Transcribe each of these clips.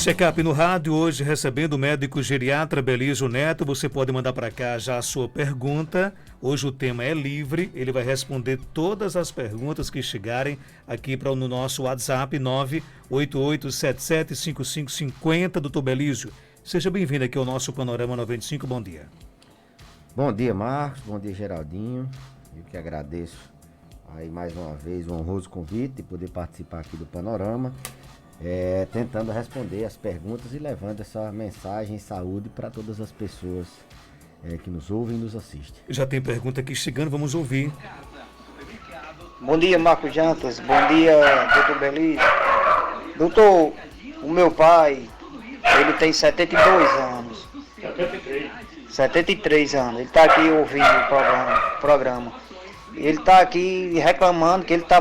Check-up no rádio, hoje recebendo o médico geriatra Belísio Neto. Você pode mandar para cá já a sua pergunta. Hoje o tema é livre, ele vai responder todas as perguntas que chegarem aqui no nosso WhatsApp 988775550. Doutor Belísio, seja bem-vindo aqui ao nosso Panorama 95, bom dia. Bom dia, Marcos, bom dia, Geraldinho. Eu que agradeço aí mais uma vez o honroso convite de poder participar aqui do Panorama. Tentando responder as perguntas e levando essa mensagem de saúde para todas as pessoas que nos ouvem e nos assistem. Já tem pergunta aqui chegando, vamos ouvir. Bom dia, Marcos Jantas. Bom dia, doutor Belísio. Doutor, o meu pai, ele tem 72 anos. 73 anos. Ele está aqui ouvindo o programa. Ele está aqui reclamando que ele está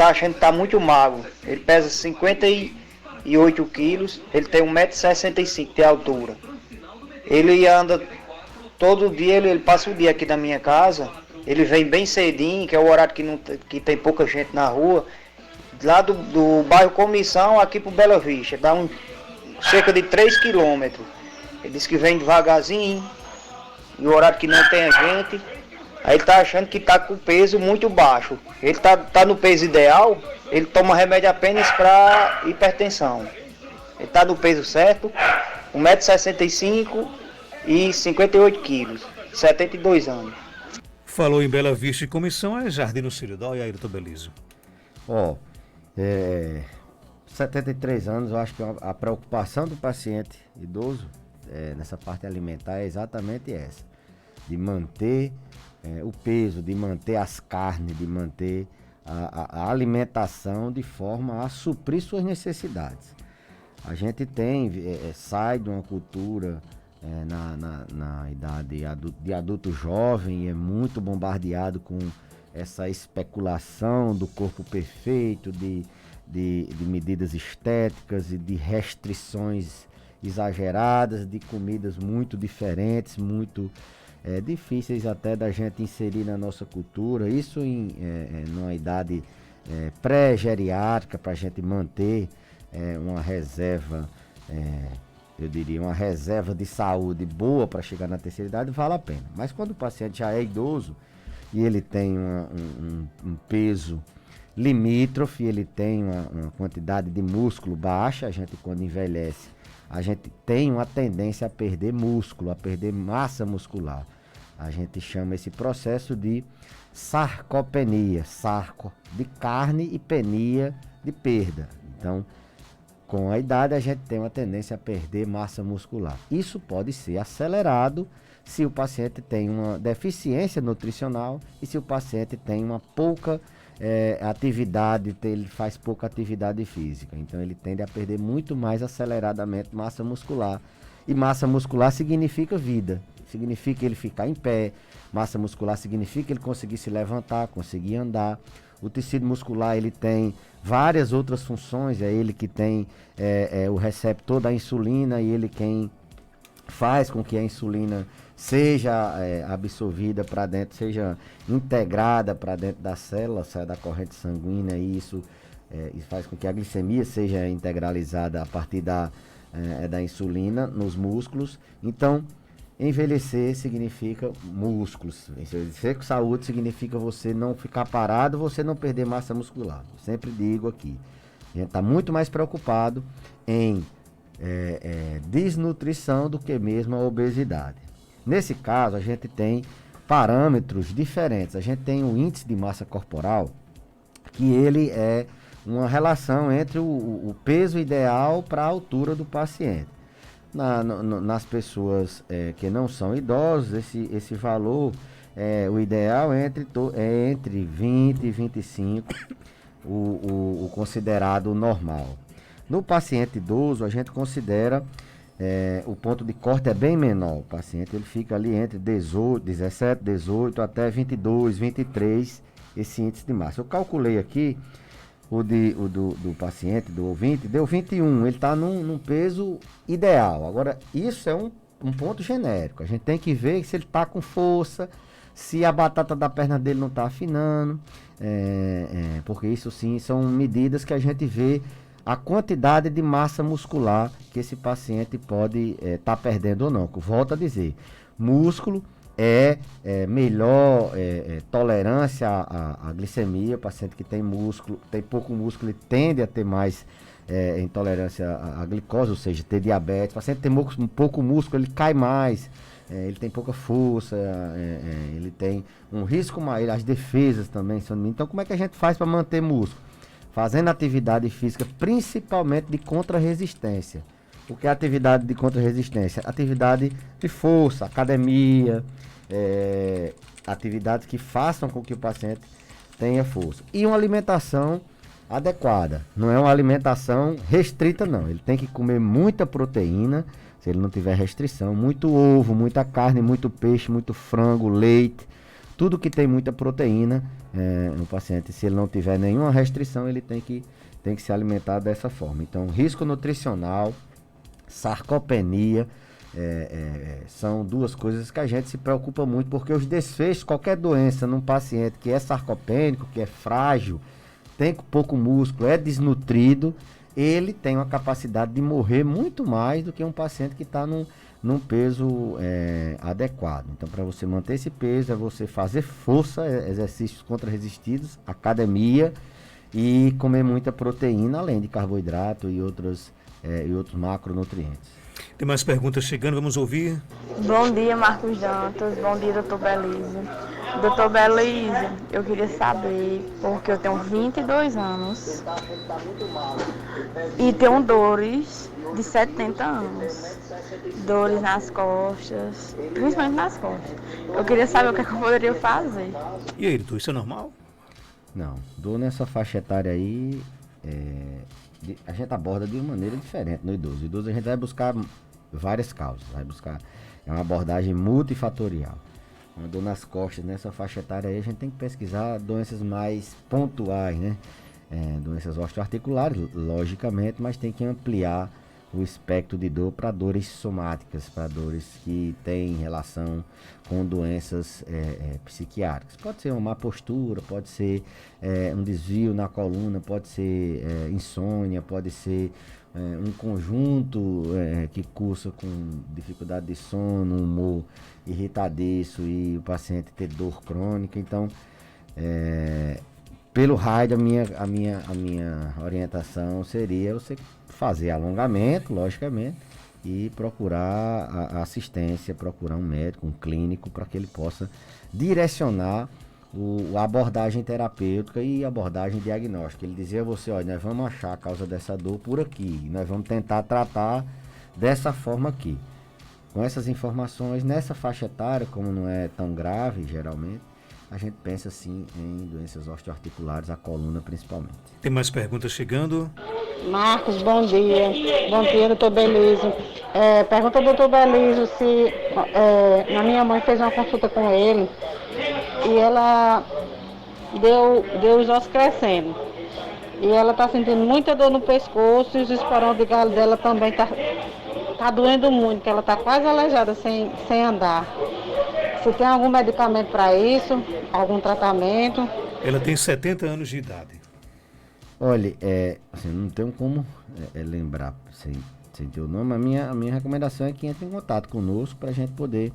achando que está muito magro. Ele pesa 58 quilos, ele tem 1,65 m de altura. Ele anda todo dia, ele passa o dia aqui na minha casa. Ele vem bem cedinho, que é o horário que tem pouca gente na rua. Lá do bairro Comissão aqui pro Bela Vista, dá cerca de 3 quilômetros. Ele diz que vem devagarzinho, e o horário que não tem a gente. Aí ele tá achando que tá com peso muito baixo. Ele tá no peso ideal, ele toma remédio apenas para hipertensão. Ele tá no peso certo, 1,65 m e 58 quilos, 72 anos. Falou em Bela Vista e Comissão, é Jardim no Ciridó e aí, doutor Belísio. 73 anos, eu acho que a preocupação do paciente idoso nessa parte alimentar é exatamente essa. De manter o peso, de manter as carnes, de manter a alimentação de forma a suprir suas necessidades. A gente sai de uma cultura na idade de adulto jovem, é muito bombardeado com essa especulação do corpo perfeito, de medidas estéticas e de restrições exageradas, de comidas muito diferentes, muito difíceis até da gente inserir na nossa cultura, isso numa idade pré-geriátrica, para a gente manter uma reserva, eu diria, uma reserva de saúde boa para chegar na terceira idade, vale a pena. Mas quando o paciente já é idoso e ele tem um peso limítrofe, ele tem uma quantidade de músculo baixa, a gente quando envelhece, a gente tem uma tendência a perder músculo, a perder massa muscular. A gente chama esse processo de sarcopenia, sarco de carne e penia de perda. Então, com a idade a gente tem uma tendência a perder massa muscular. Isso pode ser acelerado se o paciente tem uma deficiência nutricional e se o paciente tem uma pouca atividade, ele faz pouca atividade física. Então ele tende a perder muito mais aceleradamente massa muscular. E massa muscular significa vida, significa ele ficar em pé. Massa muscular significa ele conseguir se levantar, conseguir andar. O tecido muscular ele tem várias outras funções, é ele que tem o receptor da insulina e ele quem faz com que a insulina seja absorvida para dentro, seja integrada para dentro da célula, saia da corrente sanguínea, e isso faz com que a glicemia seja integralizada a partir da insulina nos músculos. Então, envelhecer significa músculos. Envelhecer com saúde significa você não ficar parado, você não perder massa muscular. Eu sempre digo aqui, a gente está muito mais preocupado em desnutrição do que mesmo a obesidade. Nesse caso, a gente tem parâmetros diferentes. A gente tem o índice de massa corporal, que ele é uma relação entre o peso ideal para a altura do paciente. Nas pessoas que não são idosos, esse valor, o ideal é entre 20 e 25, o considerado normal. No paciente idoso, a gente considera o ponto de corte é bem menor. O paciente ele fica ali entre 17, 18 até 22, 23, esse índice de massa. Eu calculei aqui do paciente, do ouvinte, deu 21. Ele está num peso ideal. Agora, isso é um ponto genérico. A gente tem que ver se ele está com força, se a batata da perna dele não está afinando, porque isso sim são medidas que a gente vê a quantidade de massa muscular que esse paciente pode estar perdendo ou não. Volto a dizer, músculo é melhor tolerância à glicemia. O paciente que tem músculo, tem pouco músculo, ele tende a ter mais intolerância à glicose, ou seja, ter diabetes. O paciente tem pouco músculo, ele cai mais, ele tem pouca força, ele tem um risco maior, as defesas também são. Então, como é que a gente faz para manter músculo? Fazendo atividade física, principalmente de contra-resistência. O que é atividade de contra-resistência? Atividade de força, academia, atividades que façam com que o paciente tenha força. E uma alimentação adequada. Não é uma alimentação restrita, não. Ele tem que comer muita proteína, se ele não tiver restrição, muito ovo, muita carne, muito peixe, muito frango, leite. Tudo que tem muita proteína, o paciente, se ele não tiver nenhuma restrição, ele tem que se alimentar dessa forma. Então, risco nutricional, sarcopenia, são duas coisas que a gente se preocupa muito, porque os desfechos, qualquer doença num paciente que é sarcopênico, que é frágil, tem pouco músculo, é desnutrido, ele tem uma capacidade de morrer muito mais do que um paciente que está num peso adequado. Então, para você manter esse peso, é você fazer força, exercícios contra-resistidos, academia e comer muita proteína, além de carboidrato e outros macronutrientes. Tem mais perguntas chegando, vamos ouvir. Bom dia, Marcos Dantas. Bom dia, doutor Belise. Doutor Belise, eu queria saber, porque eu tenho 22 anos e tenho dores de 70 anos. Dores nas costas, principalmente nas costas. Eu queria saber o que eu poderia fazer. E aí, doutor, isso é normal? Não, dor nessa faixa etária aí, a gente aborda de uma maneira diferente no idoso. No idoso a gente vai buscar várias causas, é uma abordagem multifatorial. Uma dor nas costas, nessa faixa etária aí, a gente tem que pesquisar doenças mais pontuais, né? Doenças osteoarticulares, logicamente, mas tem que ampliar o espectro de dor para dores somáticas, para dores que têm relação com doenças psiquiátricas. Pode ser uma má postura, pode ser um desvio na coluna, pode ser insônia, pode ser um conjunto que cursa com dificuldade de sono, humor irritadiço e o paciente ter dor crônica. Então, pelo raio, a minha orientação seria você fazer alongamento, logicamente, e procurar a assistência, procurar um médico, um clínico, para que ele possa direcionar a abordagem terapêutica e a abordagem diagnóstica. Ele dizia a você, olha, nós vamos achar a causa dessa dor por aqui, nós vamos tentar tratar dessa forma aqui. Com essas informações, nessa faixa etária, como não é tão grave, geralmente, a gente pensa sim em doenças osteoarticulares, a coluna principalmente. Tem mais perguntas chegando? Marcos, bom dia. Bom dia, doutor Belise. Pergunta ao doutor Belise se a minha mãe fez uma consulta com ele e ela deu os ossos crescendo. E ela está sentindo muita dor no pescoço e os esporões de galho dela também tá doendo muito, que ela está quase aleijada sem andar. Se tem algum medicamento para isso, algum tratamento? Ela tem 70 anos de idade. Olha, assim, não tenho como lembrar sem ter o nome. A minha recomendação é que entre em contato conosco para a gente poder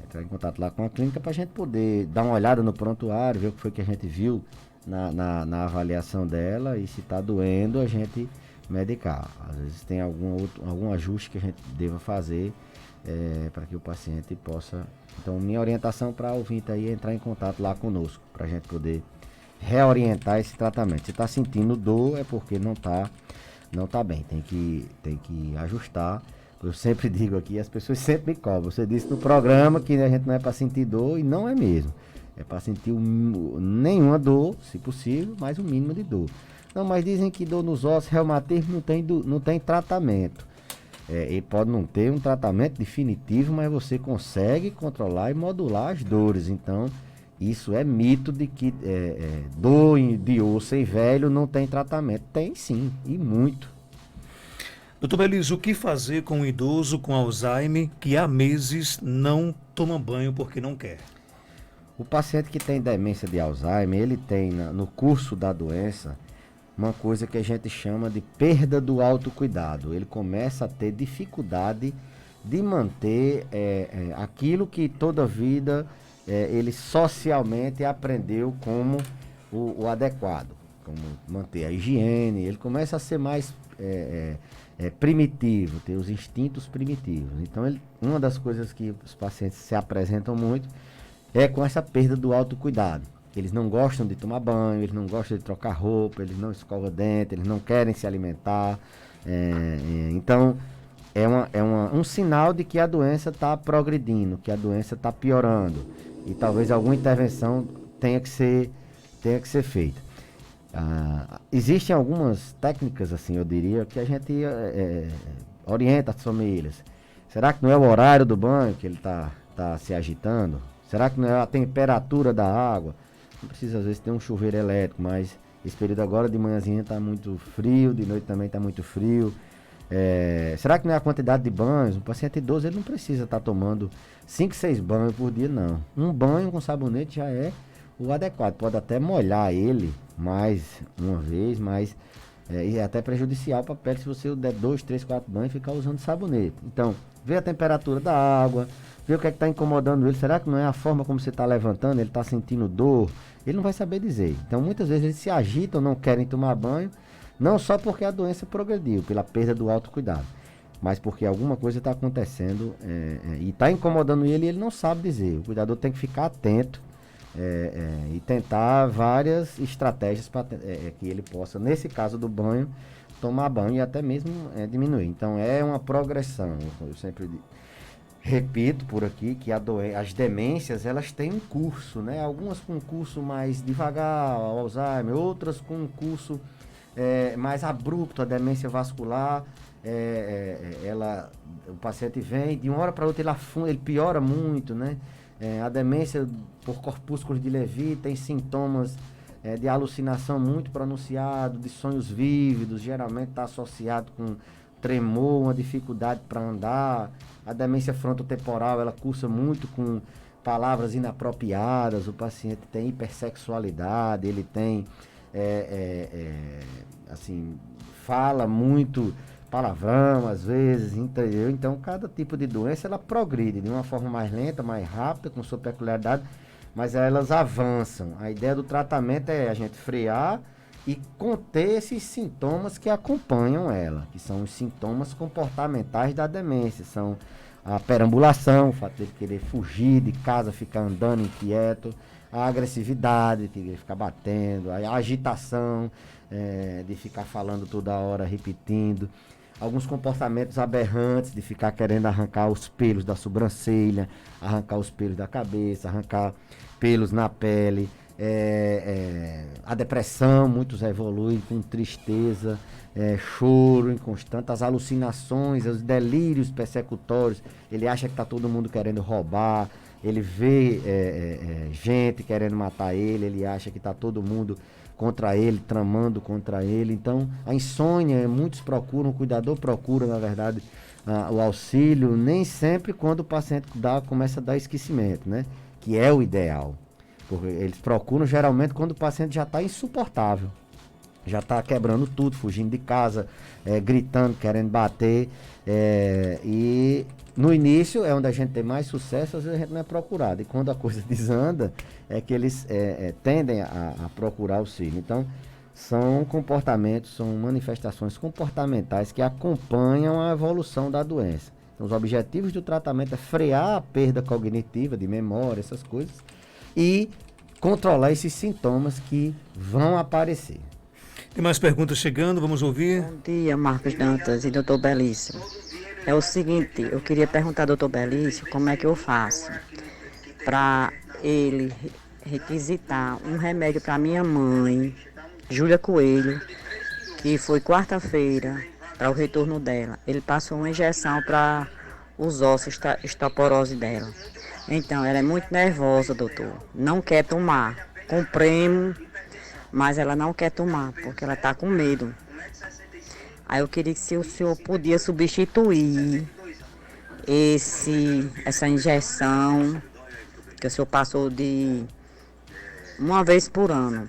entrar em contato lá com a clínica, para a gente poder dar uma olhada no prontuário, ver o que foi que a gente viu na avaliação dela e se está doendo a gente medicar. Às vezes tem algum ajuste que a gente deva fazer para que o paciente possa. Então, minha orientação para o ouvinte aí é entrar em contato lá conosco, para a gente poder reorientar esse tratamento. Se está sentindo dor, é porque não tá bem, tem que ajustar. Eu sempre digo aqui, as pessoas sempre me cobram. Você disse no programa que a gente não é para sentir dor, e não é mesmo. É para sentir nenhuma dor, se possível, mas o mínimo de dor. Não, mas dizem que dor nos ossos, reumatismo, não tem tratamento. Ele pode não ter um tratamento definitivo, mas você consegue controlar e modular as dores. Então, isso é mito de que dor de osso em velho não tem tratamento. Tem sim, e muito. Doutor Belise, o que fazer com um idoso com Alzheimer que há meses não toma banho porque não quer? O paciente que tem demência de Alzheimer, ele tem no curso da doença uma coisa que a gente chama de perda do autocuidado. Ele começa a ter dificuldade de manter aquilo que toda a vida ele socialmente aprendeu como o adequado, como manter a higiene. Ele começa a ser mais primitivo, ter os instintos primitivos. Então, uma das coisas que os pacientes se apresentam muito é com essa perda do autocuidado. Eles não gostam de tomar banho, eles não gostam de trocar roupa, eles não escovam dente, eles não querem se alimentar. Então, um sinal de que a doença está progredindo, que a doença está piorando. E talvez alguma intervenção tenha que ser feita. Existem algumas técnicas, assim, eu diria, que a gente orienta as famílias. Será que não é o horário do banho que ele está se agitando? Será que não é a temperatura da água? Não precisa, às vezes, ter um chuveiro elétrico, mas esse período agora de manhãzinha está muito frio, de noite também está muito frio. Será que não é a quantidade de banhos? Um paciente idoso ele não precisa estar tomando 5, 6 banhos por dia, não. Um banho com sabonete já é o adequado. Pode até molhar ele mais uma vez, mas é até prejudicial para a pele se você der 2, 3, 4 banhos e ficar usando sabonete. Então, vê a temperatura da água, vê o que é que está incomodando ele. Será que não é a forma como você está levantando? Ele está sentindo dor? Ele não vai saber dizer. Então, muitas vezes eles se agitam, não querem tomar banho, não só porque a doença progrediu, pela perda do autocuidado, mas porque alguma coisa está acontecendo e está incomodando ele e ele não sabe dizer. O cuidador tem que ficar atento e tentar várias estratégias para que ele possa, nesse caso do banho, tomar banho e até mesmo diminuir. Então, é uma progressão. Eu sempre repito por aqui que as demências, elas têm um curso, né? Algumas com um curso mais devagar, o Alzheimer, outras com um curso mais abrupto, a demência vascular, o paciente vem, de uma hora para outra ele afunda, ele piora muito, né? A demência por corpúsculos de Levi tem sintomas de alucinação muito pronunciado, de sonhos vívidos, geralmente está associado com tremor, uma dificuldade para andar. A demência frontotemporal, ela cursa muito com palavras inapropriadas, o paciente tem hipersexualidade, ele tem assim, fala muito palavrão às vezes, entendeu? Então, cada tipo de doença, ela progride de uma forma mais lenta, mais rápida, com sua peculiaridade, mas elas avançam. A ideia do tratamento é a gente frear e conter esses sintomas que acompanham ela, que são os sintomas comportamentais da demência, são a perambulação, o fato de querer fugir de casa, ficar andando inquieto, a agressividade, de ficar batendo, a agitação, de ficar falando toda hora, repetindo, alguns comportamentos aberrantes, de ficar querendo arrancar os pelos da sobrancelha, arrancar os pelos da cabeça, arrancar pelos na pele, a depressão, muitos evoluem com tristeza, choro inconstante, as alucinações, os delírios persecutórios, ele acha que está todo mundo querendo roubar, ele vê gente querendo matar ele acha que está todo mundo contra ele, tramando contra ele. Então, a insônia, muitos procuram, o cuidador procura, na verdade, o auxílio, nem sempre quando o paciente começa a dar esquecimento, né? Que é o ideal. Porque eles procuram geralmente quando o paciente já está insuportável, já está quebrando tudo, fugindo de casa, gritando, querendo bater, e no início é onde a gente tem mais sucesso, às vezes a gente não é procurado, e quando a coisa desanda é que eles tendem a procurar auxílio. Então, são comportamentos, são manifestações comportamentais que acompanham a evolução da doença. Então, os objetivos do tratamento é frear a perda cognitiva, de memória, essas coisas, e controlar esses sintomas que vão aparecer. Tem mais perguntas chegando, vamos ouvir. Bom dia, Marcos Dantas e doutor Belício. É o seguinte, eu queria perguntar ao doutor Belício como é que eu faço para ele requisitar um remédio para minha mãe, Júlia Coelho, que foi quarta-feira para o retorno dela. Ele passou uma injeção para os ossos osteoporose dela. Então, ela é muito nervosa, doutor. Não quer tomar. Compremos, mas ela não quer tomar, porque ela está com medo. Aí eu queria que se o senhor podia substituir essa injeção que o senhor passou de uma vez por ano.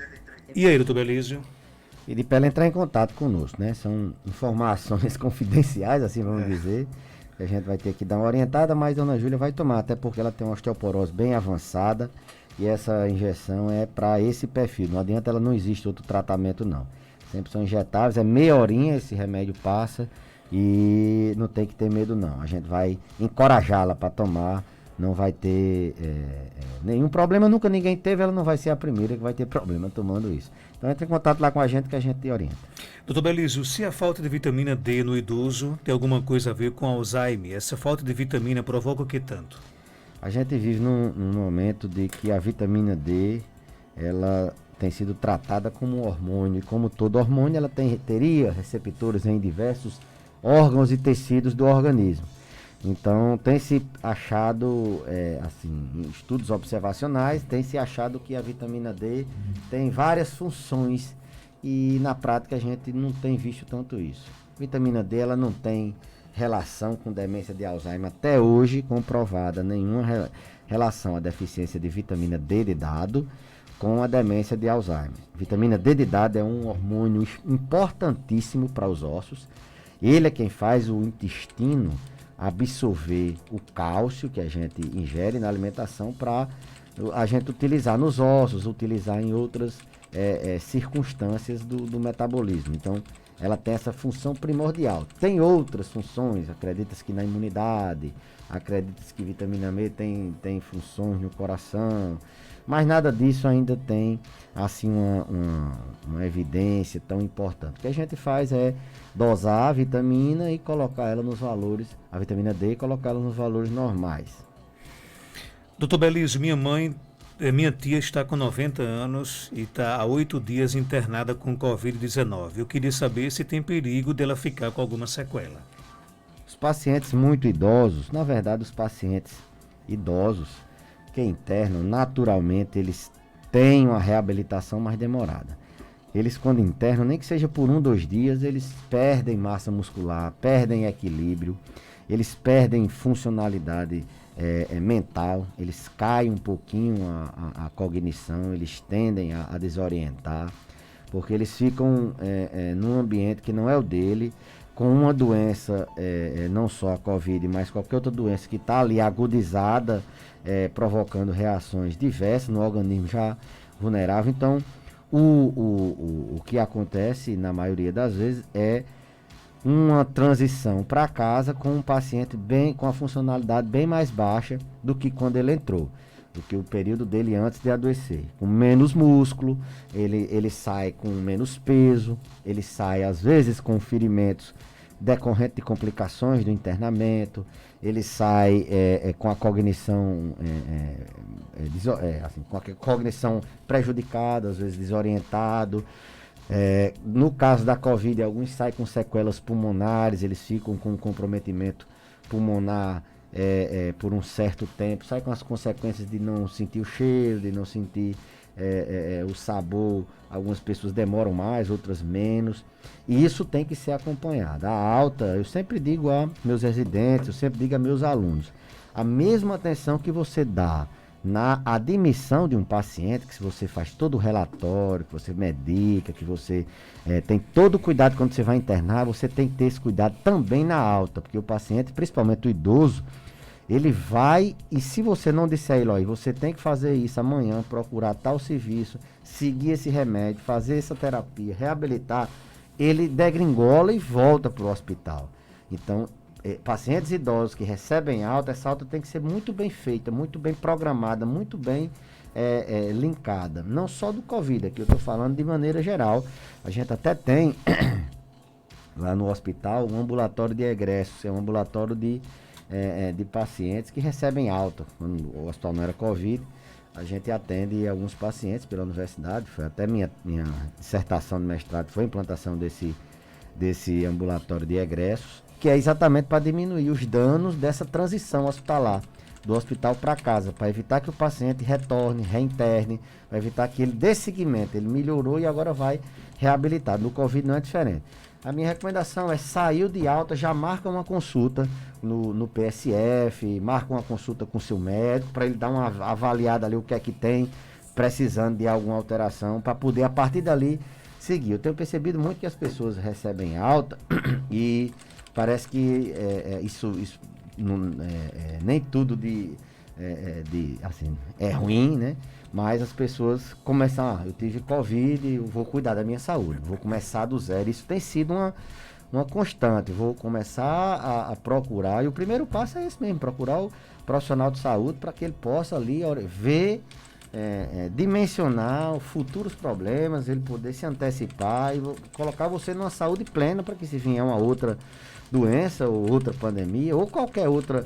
E aí, doutor Belísio? Pedir para ela entrar em contato conosco, né? São informações confidenciais, assim vamos dizer, que a gente vai ter que dar uma orientada, mas Dona Júlia vai tomar, até porque ela tem uma osteoporose bem avançada e essa injeção é para esse perfil. Não adianta, ela não existe outro tratamento não. Sempre são injetáveis, é meia horinha, esse remédio passa e não tem que ter medo não. A gente vai encorajá-la para tomar, não vai ter nenhum problema, nunca ninguém teve, ela não vai ser a primeira que vai ter problema tomando isso. Então entre em contato lá com a gente que a gente te orienta. Doutor Belísio, se a falta de vitamina D no idoso tem alguma coisa a ver com Alzheimer, essa falta de vitamina provoca o que tanto? A gente vive num momento de que a vitamina D, ela tem sido tratada como um hormônio, e como todo hormônio, ela teria receptores em diversos órgãos e tecidos do organismo. Então, tem se achado, em estudos observacionais, tem se achado que a vitamina D tem várias funções e na prática a gente não tem visto tanto isso. A vitamina D, ela não tem relação com demência de Alzheimer, até hoje comprovada nenhuma relação à deficiência de vitamina D de dado com a demência de Alzheimer. Vitamina D de dado é um hormônio importantíssimo para os ossos. Ele é quem faz o intestino absorver o cálcio que a gente ingere na alimentação para a gente utilizar nos ossos, utilizar em outras circunstâncias do metabolismo. Então, ela tem essa função primordial. Tem outras funções, acredita-se que na imunidade, acredita-se que vitamina B tem funções no coração, mas nada disso ainda tem assim uma evidência tão importante. O que a gente faz é dosar a vitamina e colocar ela nos valores, a vitamina D, e colocar ela nos valores normais. Doutor Belísio, minha tia está com 90 anos e está há 8 dias internada com Covid-19. Eu queria saber se tem perigo dela ficar com alguma sequela. Os pacientes muito idosos, na verdade os pacientes idosos que internam, naturalmente eles têm uma reabilitação mais demorada. Eles quando internam, nem que seja por 1, 2 dias, eles perdem massa muscular, perdem equilíbrio, eles perdem funcionalidade mental, eles caem um pouquinho a cognição, eles tendem a desorientar, porque eles ficam num ambiente que não é o dele, com uma doença, não só a Covid, mas qualquer outra doença que está ali agudizada, provocando reações diversas no organismo já vulnerável. Então, o que acontece na maioria das vezes é uma transição para casa com um paciente com a funcionalidade bem mais baixa do que quando ele entrou, do que o período dele antes de adoecer. Com menos músculo, ele sai com menos peso, ele sai às vezes com ferimentos decorrentes de complicações do internamento, ele sai com a cognição com a cognição prejudicada, às vezes desorientado. No caso da Covid, alguns saem com sequelas pulmonares, eles ficam com comprometimento pulmonar por um certo tempo, sai com as consequências de não sentir o cheiro, de não sentir o sabor. Algumas pessoas demoram mais, outras menos, e isso tem que ser acompanhado. A alta, eu sempre digo a meus residentes, eu sempre digo a meus alunos, a mesma atenção que você dá na admissão de um paciente, que se você faz todo o relatório, que você medica, que você tem todo o cuidado quando você vai internar, você tem que ter esse cuidado também na alta, porque o paciente, principalmente o idoso, ele vai, e se você não disser a ele, ó, você tem que fazer isso amanhã, procurar tal serviço, seguir esse remédio, fazer essa terapia, reabilitar, ele degringola e volta para o hospital. Então, pacientes idosos que recebem alta, essa alta tem que ser muito bem feita, muito bem programada, muito bem linkada. Não só do Covid, aqui eu estou falando de maneira geral. A gente até tem lá no hospital um ambulatório de egressos, é um ambulatório de pacientes que recebem alta. Quando o hospital não era Covid, a gente atende alguns pacientes pela universidade, foi até minha dissertação de mestrado, foi a implantação desse ambulatório de egressos, que é exatamente para diminuir os danos dessa transição hospitalar, do hospital para casa, para evitar que o paciente retorne, reinterne, para evitar que ele dê seguimento, ele melhorou e agora vai reabilitar. No Covid não é diferente. A minha recomendação é: saiu de alta, já marca uma consulta no PSF, marca uma consulta com seu médico, para ele dar uma avaliada ali o que é que tem, precisando de alguma alteração, para poder a partir dali seguir. Eu tenho percebido muito que as pessoas recebem alta e parece que isso nem tudo assim, é ruim, né? Mas as pessoas começam, eu tive Covid, eu vou cuidar da minha saúde, vou começar do zero. Isso tem sido uma constante, vou começar a procurar, e o primeiro passo é esse mesmo, procurar o profissional de saúde para que ele possa ali ver, dimensionar futuros problemas, ele poder se antecipar e colocar você numa saúde plena para que se vier uma outra doença ou outra pandemia ou qualquer outra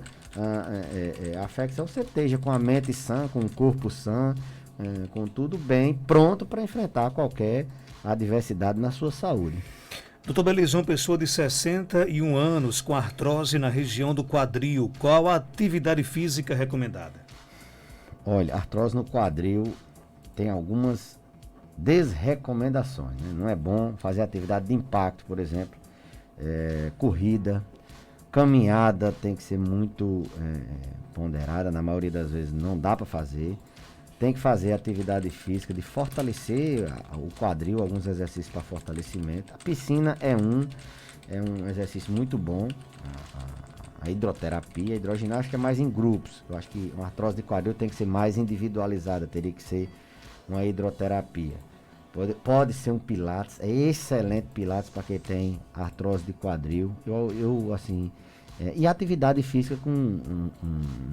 afecção, você esteja com a mente sã, com o corpo sã, com tudo bem, pronto para enfrentar qualquer adversidade na sua saúde. Doutor Belize, uma pessoa de 61 anos com artrose na região do quadril, qual a atividade física recomendada? Olha, artrose no quadril tem algumas desrecomendações, né? Não é bom fazer atividade de impacto, por exemplo, corrida, caminhada tem que ser muito ponderada, na maioria das vezes não dá para fazer. Tem que fazer atividade física de fortalecer o quadril, alguns exercícios para fortalecimento. A piscina é um exercício muito bom. A hidroterapia, a hidroginástica é mais em grupos. Eu acho que uma artrose de quadril tem que ser mais individualizada, teria que ser uma hidroterapia. Pode ser um pilates, é excelente pilates para quem tem artrose de quadril. E a atividade física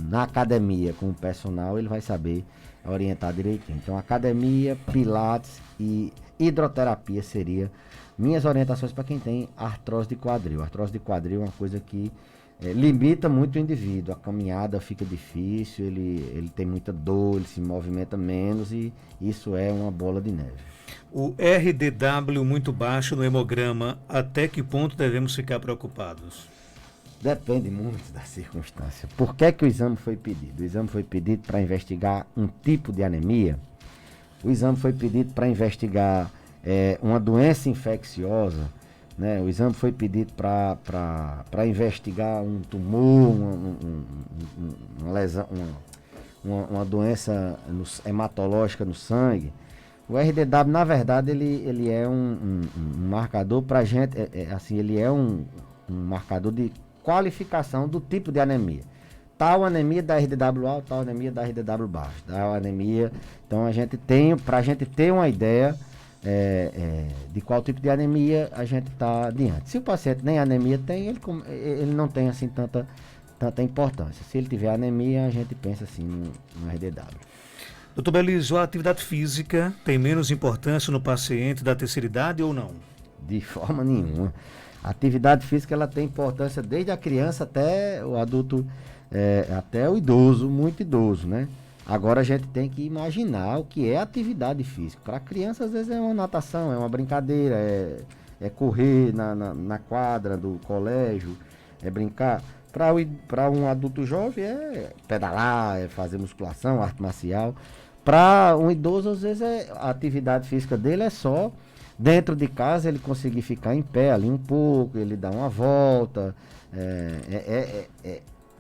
na academia, com o personal, ele vai saber orientar direitinho. Então, academia, pilates e hidroterapia seria minhas orientações para quem tem artrose de quadril. Artrose de quadril é uma coisa que limita muito o indivíduo. A caminhada fica difícil, ele tem muita dor, ele se movimenta menos e isso é uma bola de neve. O RDW muito baixo no hemograma, até que ponto devemos ficar preocupados? Depende muito da circunstância. Por que que o exame foi pedido? O exame foi pedido para investigar um tipo de anemia. O exame foi pedido para investigar uma doença infecciosa, né? O exame foi pedido para investigar um tumor, uma lesão, uma doença hematológica no sangue. O RDW, na verdade, ele é um marcador para a gente, ele é um marcador de qualificação do tipo de anemia. Tal anemia da RDW alto, tal anemia da RDW baixo, tal anemia. Então para a gente ter uma ideia de qual tipo de anemia a gente está diante. Se o paciente nem anemia tem, ele não tem assim tanta importância. Se ele tiver anemia, a gente pensa assim no RDW. Doutor Belize, a atividade física tem menos importância no paciente da terceira idade ou não? De forma nenhuma. A atividade física ela tem importância desde a criança até o adulto, até o idoso, muito idoso, né? Agora a gente tem que imaginar o que é atividade física. Para a criança, às vezes, é uma natação, é uma brincadeira, é correr na quadra do colégio, é brincar. Para um adulto jovem, é pedalar, é fazer musculação, arte marcial. Para um idoso, às vezes, a atividade física dele é só dentro de casa ele conseguir ficar em pé ali um pouco, ele dar uma volta.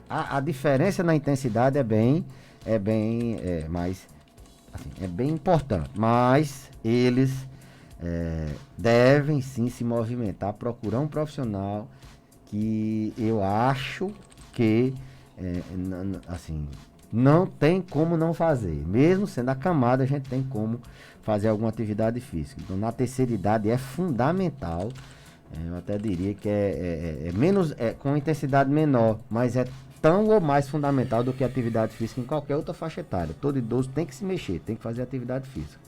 A diferença na intensidade é bem importante, mas eles devem sim se movimentar, procurar um profissional que eu acho que não tem como não fazer, mesmo sendo acamado, a gente tem como fazer alguma atividade física. Então, na terceira idade é fundamental, eu até diria que com intensidade menor, mas é tão ou mais fundamental do que a atividade física em qualquer outra faixa etária. Todo idoso tem que se mexer, tem que fazer atividade física.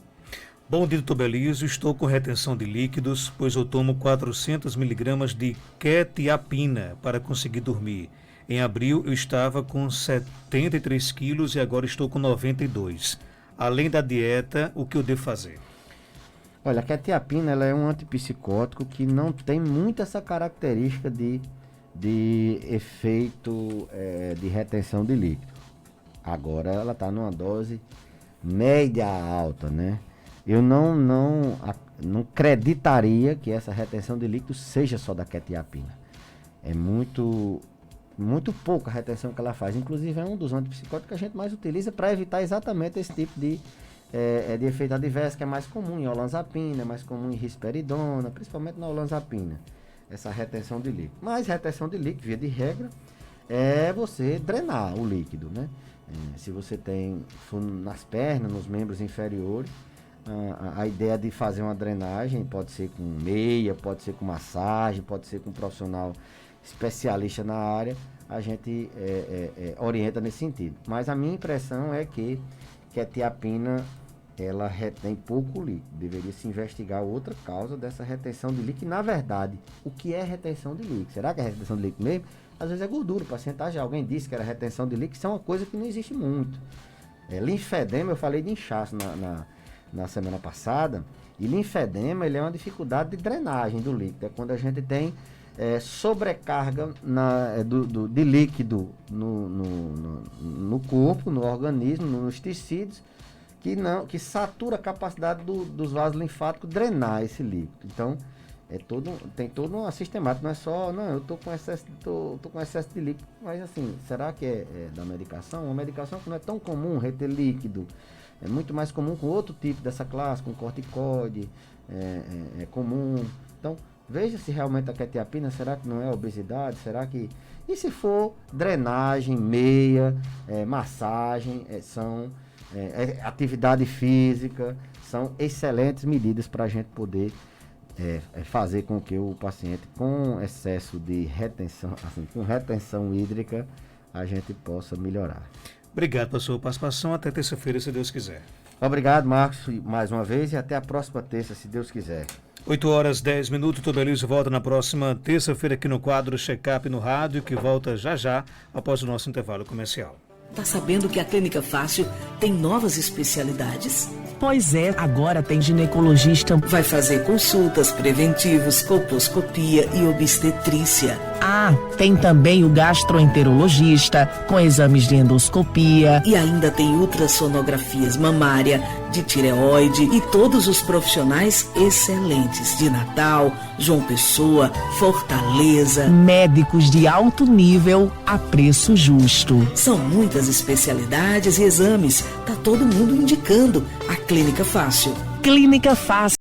Bom dia, doutor Belize. Estou com retenção de líquidos, pois eu tomo 400 miligramas de quetiapina para conseguir dormir. Em abril eu estava com 73 quilos e agora estou com 92. Além da dieta, o que eu devo fazer? Olha, a quetiapina ela é um antipsicótico que não tem muito essa característica de efeito de retenção de líquido. Agora ela está numa dose média alta, né? Eu não acreditaria que essa retenção de líquido seja só da quetiapina. É muito pouca a retenção que ela faz. Inclusive é um dos antipsicóticos que a gente mais utiliza para evitar exatamente esse tipo de efeito adverso, que é mais comum em olanzapina, é mais comum em risperidona, principalmente na olanzapina, essa retenção de líquido. Mas retenção de líquido, via de regra, é você drenar o líquido, né? Se você tem nas pernas, nos membros inferiores, a ideia de fazer uma drenagem pode ser com meia, pode ser com massagem, pode ser com um profissional especialista na área, a gente orienta nesse sentido. Mas a minha impressão é que quetiapina, ela retém pouco líquido. Deveria se investigar outra causa dessa retenção de líquido. Na verdade, o que é retenção de líquido? Será que é retenção de líquido mesmo? Às vezes é gordura, porcentagem. Alguém disse que era retenção de líquido, isso é uma coisa que não existe muito. Linfedema, eu falei de inchaço na semana passada, e linfedema, ele é uma dificuldade de drenagem do líquido. É quando a gente tem sobrecarga de líquido no corpo, no organismo, nos tecidos, que satura a capacidade dos vasos linfáticos drenar esse líquido. Então, tem toda uma sistemática, não é só, eu tô com excesso de líquido, mas assim, será que é da medicação? Uma medicação que não é tão comum reter líquido, é muito mais comum com outro tipo dessa classe, com corticoide, é comum. Então, veja se realmente a quetiapina, será que não é obesidade? Será que... E se for drenagem, meia, massagem, atividade física, são excelentes medidas para a gente poder fazer com que o paciente com excesso de retenção, assim, com retenção hídrica, a gente possa melhorar. Obrigado pela sua participação. Até terça-feira, se Deus quiser. Obrigado, Marcos, mais uma vez, e até a próxima terça, se Deus quiser. 8h10. Tô Belíssimo volta na próxima terça-feira aqui no quadro Check-up no Rádio, que volta já após o nosso intervalo comercial. Tá sabendo que a Clínica Fácil tem novas especialidades? Pois é, agora tem ginecologista. Vai fazer consultas preventivos, colposcopia e obstetrícia. Ah, tem também o gastroenterologista, com exames de endoscopia. E ainda tem ultrassonografias mamária, de tireoide e todos os profissionais excelentes de Natal, João Pessoa, Fortaleza. Médicos de alto nível a preço justo. São muitas especialidades e exames. Tá todo mundo indicando a Clínica Fácil. Clínica Fácil.